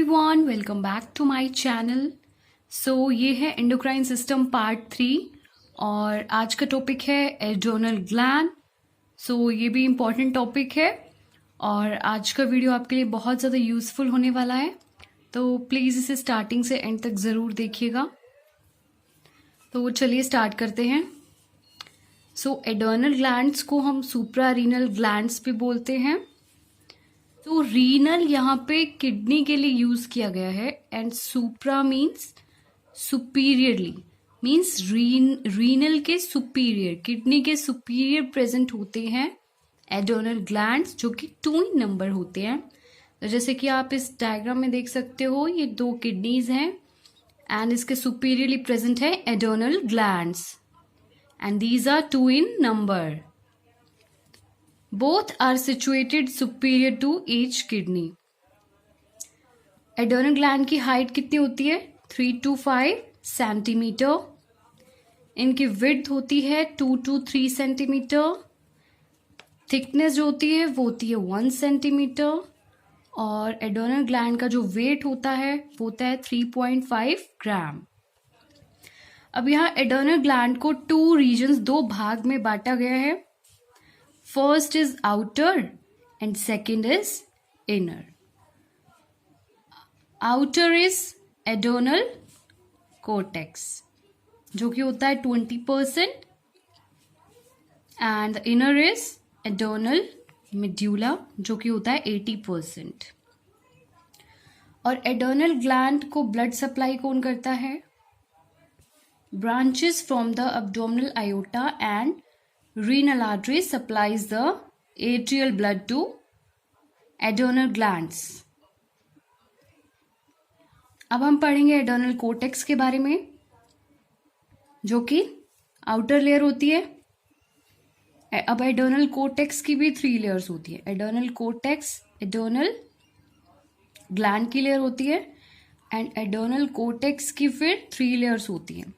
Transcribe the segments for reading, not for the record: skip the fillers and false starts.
Everyone, welcome back to my channel. So ये है endocrine system part 3 और आज का टॉपिक है एड्रेनल ग्लैंड। सो ये भी इम्पॉर्टेंट टॉपिक है और आज का वीडियो आपके लिए बहुत ज़्यादा यूज़फुल होने वाला है, तो प्लीज़ इसे स्टार्टिंग से एंड तक ज़रूर देखिएगा। तो चलिए स्टार्ट करते हैं। सो एड्रेनल ग्लैंड्स को हम सुप्रारीनल ग्लैंड्स भी बोलते हैं। तो रीनल यहाँ पे किडनी के लिए यूज किया गया है and supra means superiorly, means renal के सुपीरियर, किडनी के सुपीरियर प्रेजेंट होते हैं एड्रेनल ग्लैंड्स, जो कि 2 इन नंबर होते हैं। तो जैसे कि आप इस डायग्राम में देख सकते हो, ये 2 किडनीज हैं एंड इसके सुपीरियरली प्रेजेंट है adrenal glands and these are 2 in number. Both are situated superior to each kidney. Adrenal gland की हाइट कितनी होती है? 3 to 5 सेंटीमीटर. इनकी विड्थ होती है 2 to 3 सेंटीमीटर. थिकनेस जो होती है वो होती है 1 सेंटीमीटर. और एड्रेनल ग्लैंड का जो वेट होता है वो होता है 3.5 ग्राम. अब यहाँ एड्रेनल ग्लैंड को 2 रीजन्स, 2 भाग में बांटा गया है. First is outer and second is inner. Outer is adrenal cortex, जो कि होता है 20%, and the inner is adrenal medulla, जो कि होता है 80%. और एड्रेनल ग्लैंड को ब्लड सप्लाई कौन करता है? Branches from the abdominal aorta and renal artery supplies the atrial blood to adrenal glands. अब हम पढ़ेंगे एड्रेनल कोर्टेक्स के बारे में, जो कि आउटर लेयर होती है. अब एड्रेनल कोर्टेक्स की भी 3 लेयर्स होती है. एड्रेनल कोर्टेक्स एड्रेनल ग्लैंड की लेयर होती है एंड एड्रेनल कोर्टेक्स की फिर 3 लेयर्स होती है.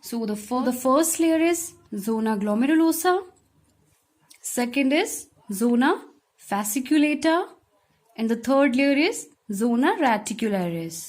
So the first layer is zona glomerulosa, second is zona fasciculata, and the third layer is zona reticularis.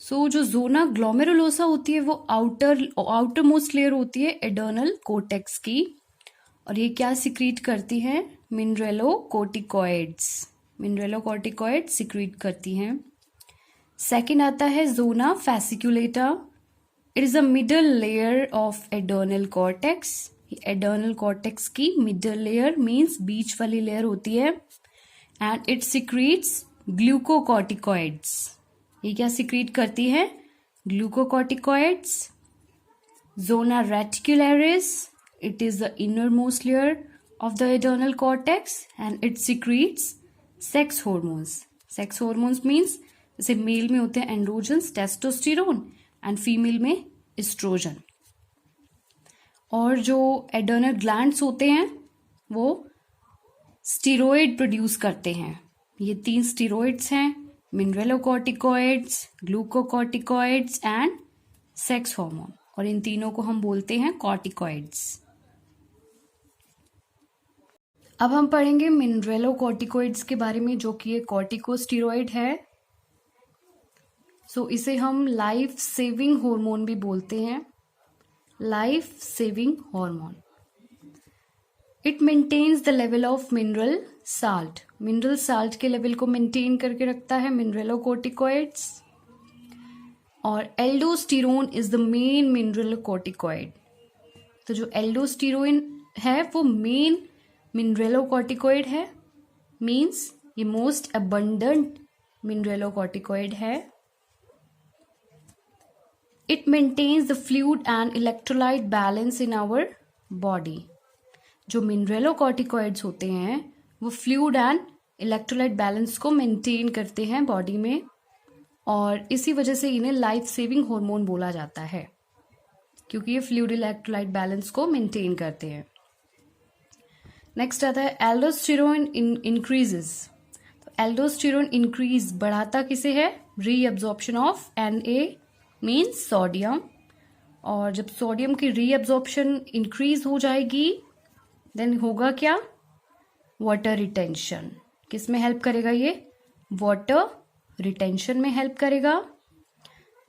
So जो zona glomerulosa होती है वो आउटर मोस्ट लेयर होती है एड्रेनल कोर्टेक्स की, और ये क्या सिक्रीट करती है? मिनरेलोकॉर्टिकॉइड्स. मिनरेलोकॉर्टिकॉइड्स सिक्रीट करती हैं. सेकेंड आता है zona fasciculata. It is a middle layer of adrenal cortex. Adrenal cortex की मिडल लेयर मीन्स बीच वाली लेयर होती है एंड इट सिक्रीट्स ग्लूकोकॉर्टिकॉइड्स. ये क्या सिक्रीट करती है? Glucocorticoids. Zona reticularis, it is the inner most layer of the adrenal cortex and it secretes sex hormones. Sex hormones means जैसे male में होते हैं एंड्रोजन्स, टेस्टोस्टेरोन, एंड फीमेल में estrogen. और जो एड्रेनल ग्लैंड्स होते हैं वो स्टीरॉयड प्रोड्यूस करते हैं. ये 3 स्टीरॉयड्स हैं, mineralocorticoids, glucocorticoids and sex hormone, और इन तीनों को हम बोलते हैं कॉर्टिकॉइड्स. अब हम पढ़ेंगे मिनरेलोकॉर्टिकॉइड्स के बारे में, जो कि ये कॉर्टिकोस्टीरॉयड है. सो इसे हम लाइफ सेविंग हार्मोन भी बोलते हैं. Life saving hormone. It maintains the level of mineral salt. Mineral salt के लेवल को मेंटेन करके रखता है मिनरेलोकॉर्टिकॉइड्स. और aldosterone is the main mineralocorticoid. तो जो एल्डोस्टेरोन है वो मेन मिनरेलोकॉर्टिकॉइड है, मीन्स ये मोस्ट अबंडेंट मिनरेलोकॉर्टिकॉइड है. It maintains the fluid and electrolyte balance in our body. जो मिनरेलोकॉर्टिकॉइड्स होते हैं वो फ्लूइड एंड इलेक्ट्रोलाइट बैलेंस को मेंटेन करते हैं बॉडी में, और इसी वजह से इन्हें लाइफ सेविंग हार्मोन बोला जाता है, क्योंकि ये फ्लूइड इलेक्ट्रोलाइट बैलेंस को मेंटेन करते हैं. नेक्स्ट आता है एल्डोस्टेरोन इंक्रीजेस. तो एल्डोस्टेरोन इंक्रीज बढ़ाता किसे है? Reabsorption of Na means sodium. और जब सोडियम की रीअब्जॉर्प्शन इंक्रीज हो जाएगी देन होगा क्या? Water retention. किस में हेल्प करेगा ये? वाटर रिटेंशन में हेल्प करेगा।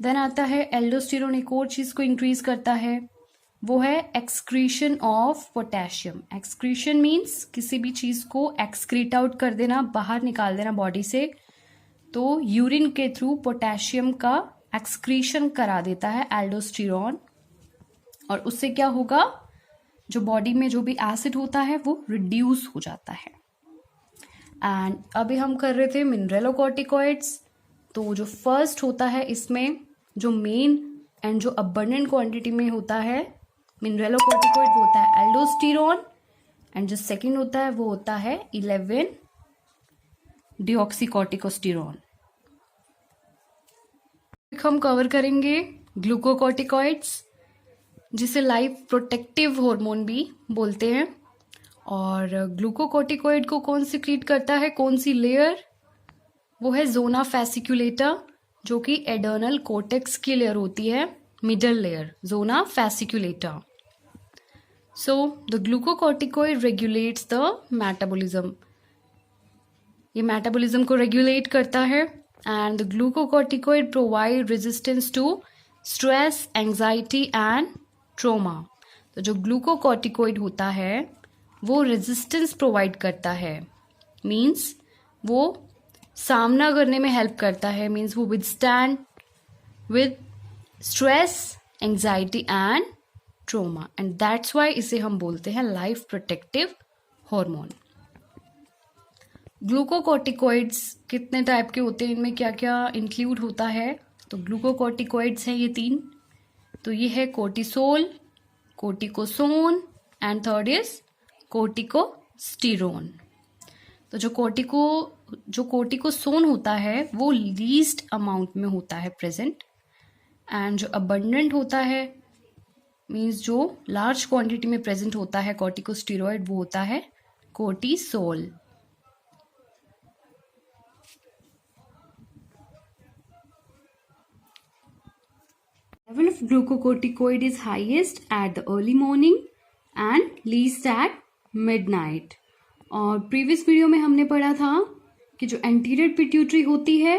देन आता है एल्डोस्टेरोन, एक और चीज़ को इंक्रीज करता है, वो है excretion of potassium. Excretion means किसी भी चीज़ को एक्सक्रीट आउट कर देना, बाहर निकाल देना बॉडी से। तो यूरिन के थ्रू पोटेशियम का एक्सक्रीशन करा देता है एल्डोस्टेरोन, और उससे क्या होगा, जो बॉडी में जो भी एसिड होता है वो रिड्यूस हो जाता है। एंड अभी हम कर रहे थे मिनरलोकॉर्टिकॉइड्स। तो जो फर्स्ट होता है इसमें जो मेन एंड जो अबंडेंट क्वांटिटी में होता है मिनरलोकॉर्टिकॉइड, वो होता है एल्डोस्टेरोन। एंड जो सेकंड होता है वो होता है 11 डिऑक्सीकॉर्टिकोस्टेरोन। हम कवर करेंगे ग्लूकोकॉर्टिकॉइड्स, जिसे लाइफ प्रोटेक्टिव हार्मोन भी बोलते हैं। और ग्लूकोकॉर्टिकॉइड को कौन सिक्रीट करता है, कौन सी लेयर, वो है जोना फैसिकुलेटा, जो कि एडर्नल कोर्टेक्स की लेयर होती है, middle layer, zona fasciculata. So the glucocorticoid regulates the metabolism, ये मेटाबॉलिज्म को रेगुलेट करता है। And the glucocorticoid provide resistance to stress, anxiety and trauma. तो जो ग्लूकोकॉर्टिकॉइड होता है वो रेजिस्टेंस प्रोवाइड करता है, मीन्स वो सामना करने में हेल्प करता है, मीन्स वो withstand with stress, anxiety and trauma, and that's why इसे हम बोलते हैं लाइफ प्रोटेक्टिव हार्मोन। ग्लूकोकॉर्टिकॉइड्स कितने टाइप के होते हैं, इनमें क्या क्या इंक्लूड होता है, तो ग्लूकोकॉर्टिकॉइड्स हैं ये 3। तो ये है कोर्टिसोल, कोर्टिकोसोन एंड थर्ड इज कोर्टिकोस्टेरोन। तो जो कोर्टिकोसोन होता है वो लीस्ट अमाउंट में होता है प्रेजेंट, एंड जो अबंडेंट होता है मीन्स जो लार्ज क्वांटिटी में प्रेजेंट होता है कॉर्टिकोस्टेरॉइड, वो होता है cortisol. Level of glucocorticoid is highest at the early morning and least at midnight. और प्रीवियस वीडियो में हमने पढ़ा था कि जो एंटीरियर पिट्यूटरी होती है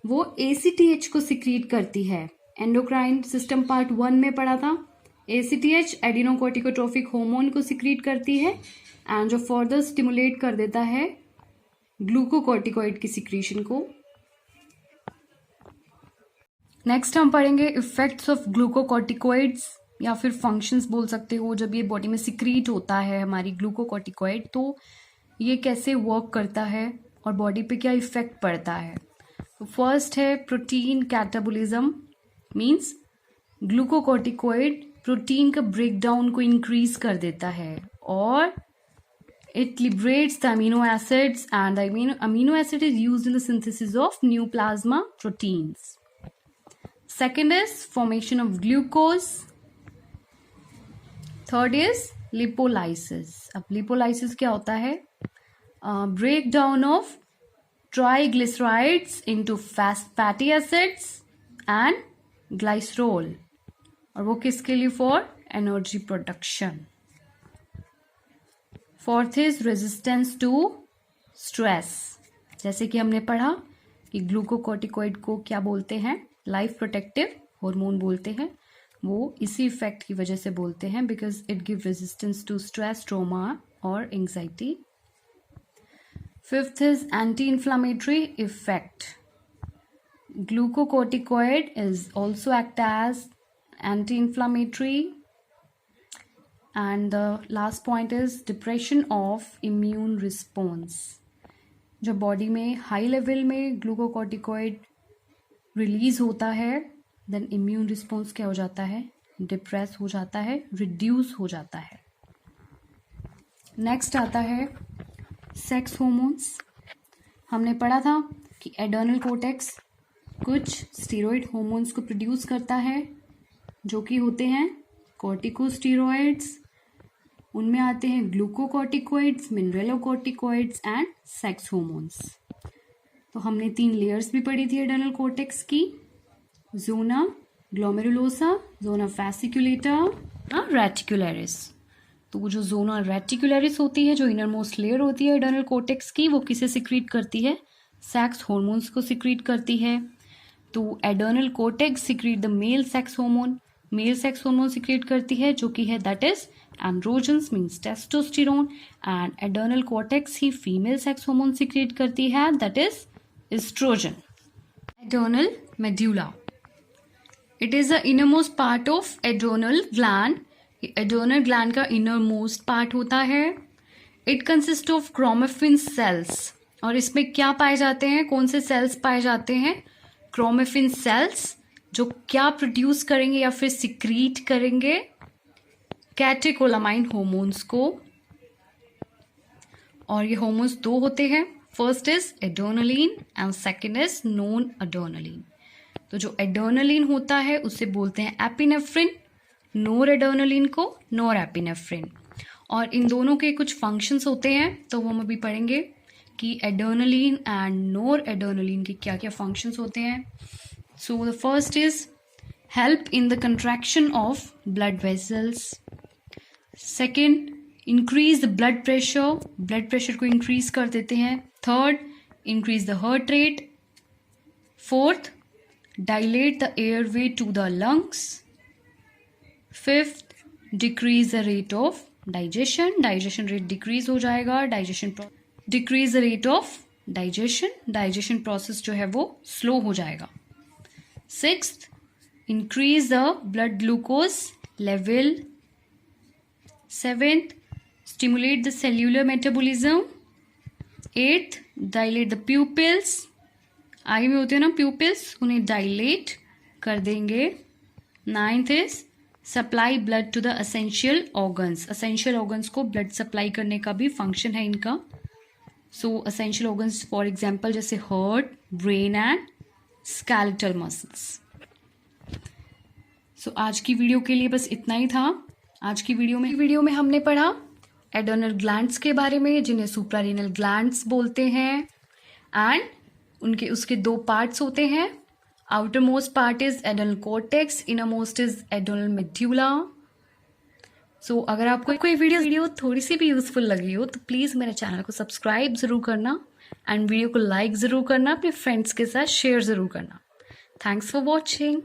वो ACTH को सिक्रीट करती है। एंडोक्राइन सिस्टम पार्ट 1 में पढ़ा था, ACTH एडिनोकोर्टिकोट्रोफिक हार्मोन को सिक्रीट करती है एंड जो फर्दर स्टिमुलेट कर देता है ग्लूकोकॉर्टिकॉइड की सिक्रीशन को। नेक्स्ट हम पढ़ेंगे इफेक्ट्स ऑफ ग्लूकोकॉर्टिकॉइड्स, या फिर फंक्शंस बोल सकते हो। जब ये बॉडी में सिक्रीट होता है हमारी ग्लूकोकॉर्टिकॉइड, तो ये कैसे वर्क करता है और बॉडी पे क्या इफेक्ट पड़ता है। तो फर्स्ट है protein catabolism, means glucocorticoid protein का ब्रेकडाउन को इंक्रीज कर देता है, और it liberates the amino acids and the amino acid is used in the synthesis of new plasma proteins. Second is formation of glucose. Third is lipolysis. अब lipolysis क्या होता है, breakdown of triglycerides into fatty acids and glycerol, और वो किसके लिए, for energy production. Fourth is resistance to stress. जैसे कि हमने पढ़ा कि ग्लूकोकॉर्टिकॉइड को क्या बोलते हैं, लाइफ प्रोटेक्टिव हार्मोन बोलते हैं। वो इसी इफेक्ट की वजह से बोलते हैं, because it give resistance to stress, trauma और anxiety. Fifth is anti inflammatory effect. Glucocorticoid is also act as anti-inflammatory. And the last point is depression of immune response. जब बॉडी में हाई लेवल में glucocorticoid release होता है, then immune response क्या हो जाता है, डिप्रेस हो जाता है, रिड्यूस हो जाता है। नेक्स्ट आता है सेक्स हॉर्मोन्स। हमने पढ़ा था कि एडर्नल कोर्टेक्स कुछ स्टीरॉयड हॉर्मोन्स को प्रोड्यूस करता है, जो कि होते हैं कॉर्टिकोस्टेरॉइड्स। उनमें आते हैं glucocorticoids, mineralocorticoids and sex hormones. तो हमने 3 लेयर्स भी पढ़ी थी एडर्नल कोर्टेक्स की, जोना ग्लोमेरुलोसा, जोना फैसिकुलेटा, रेटिकुलरिस। तो वो जो जोना रेटिकुलरिस होती है, जो इनर मोस्ट लेयर होती है एडर्नल कोर्टेक्स की, वो किसे सिक्रीट करती है, सेक्स हॉर्मोन्स को सिक्रीट करती है। तो adrenal cortex secrete the male sex hormone secrete करती है, जो कि है that is androgens means testosterone, and adrenal cortex ही फीमेल सेक्स हार्मोन सिक्रीट करती है, that is estrogen. Adrenal medulla, it is the innermost part of adrenal gland. Adrenal gland का inner most part होता है। It consist of chromaffin cells, और इसमें क्या पाए जाते हैं, कौन से सेल्स पाए जाते हैं, क्रोमेफिन सेल्स, जो क्या प्रोड्यूस करेंगे या फिर सिक्रीट करेंगे, कैटेकोलामाइन हार्मोन्स को। और ये हार्मोन्स दो होते हैं, first is adrenaline and second is non adrenaline. तो जो एड्रेनालिन होता है उसे बोलते हैं एपिनेफ्रिन, नोर एड्रेनालिन को नोर एपिनेफ्रिन। और इन दोनों के कुछ फंक्शंस होते हैं, तो वो हम अभी पढ़ेंगे कि एड्रेनालिन एंड नोर एड्रेनालिन के क्या क्या फंक्शंस होते हैं। So the first is help in the contraction of blood vessels. Second, increase the blood pressure को इंक्रीज कर देते हैं। Third, increase the heart rate. Fourth, dilate the airway to the lungs. Fifth, decrease the rate of digestion rate decrease हो जाएगा, decrease the rate of digestion process जो है वो slow हो जाएगा। Sixth, increase the blood glucose level. Seventh, stimulate the cellular metabolism. Eighth, dilate the pupils, eye में होते हैं ना प्यूपिल्स, उन्हें डायलेट कर देंगे। Ninth is supply blood to the essential organs को ब्लड सप्लाई करने का भी फंक्शन है इनका। So essential organs for example जैसे heart, brain and skeletal muscles. So आज की वीडियो के लिए बस इतना ही था। आज की वीडियो में हमने पढ़ा एड्रेनल ग्लैंड्स के बारे में, जिन्हें सुप्रारेनल ग्लैंड्स बोलते हैं, एंड उसके दो पार्ट्स होते हैं। Outer most part is adrenal cortex, inner most is adrenal medulla. So अगर आपको कोई वीडियो थोड़ी सी भी यूजफुल लगी हो तो प्लीज़ मेरे चैनल को सब्सक्राइब ज़रूर करना, एंड वीडियो को लाइक ज़रूर करना, अपने फ्रेंड्स के साथ शेयर ज़रूर करना। Thanks for watching.